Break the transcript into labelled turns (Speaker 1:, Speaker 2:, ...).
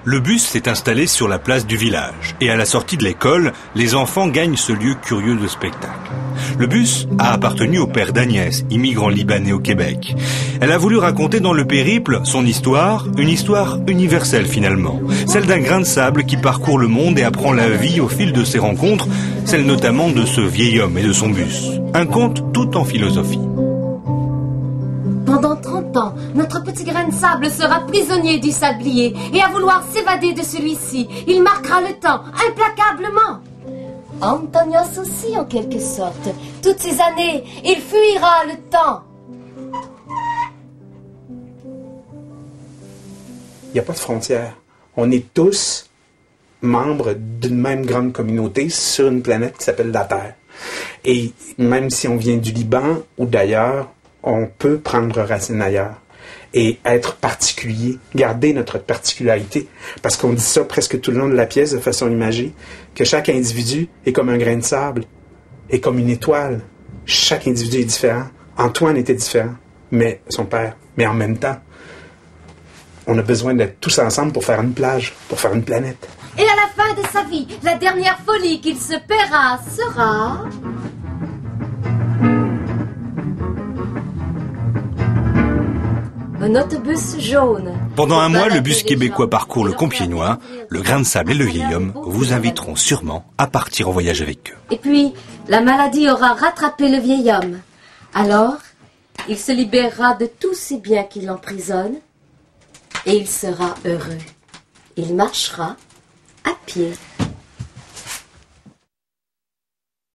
Speaker 1: Le bus s'est installé sur la place du village et à la sortie de l'école, les enfants gagnent ce lieu curieux de spectacle. Le bus a appartenu au père d'Agnès, immigrant libanais au Québec. Elle a voulu raconter dans le périple son histoire, une histoire universelle finalement, celle d'un grain de sable qui parcourt le monde et apprend la vie au fil de ses rencontres, celle notamment de ce vieil homme et de son bus. Un conte tout en philosophie.
Speaker 2: Pendant 30 ans, notre petit grain de sable sera prisonnier du sablier et à vouloir s'évader de celui-ci, il marquera le temps, implacablement. Antonios aussi, en quelque sorte. Toutes ces années, il fuira le temps.
Speaker 3: Il n'y a pas de frontières. On est tous membres d'une même grande communauté sur une planète qui s'appelle la Terre. Et même si on vient du Liban ou d'ailleurs, on peut prendre racine ailleurs et être particulier, garder notre particularité. Parce qu'on dit ça presque tout le long de la pièce de façon imagée, que chaque individu est comme un grain de sable, est comme une étoile. Chaque individu est différent. Antoine était différent, mais son père. Mais en même temps, on a besoin d'être tous ensemble pour faire une plage, pour faire une planète.
Speaker 2: Et à la fin de sa vie, la dernière folie qu'il se paiera sera... un autobus jaune.
Speaker 1: Pendant un mois, le bus québécois parcourt le Compiègnois. Le grain de sable et le vieil homme vous inviteront sûrement à partir en voyage avec eux.
Speaker 2: Et puis, la maladie aura rattrapé le vieil homme. Alors, il se libérera de tous ces biens qui l'emprisonnent et il sera heureux. Il marchera à pied.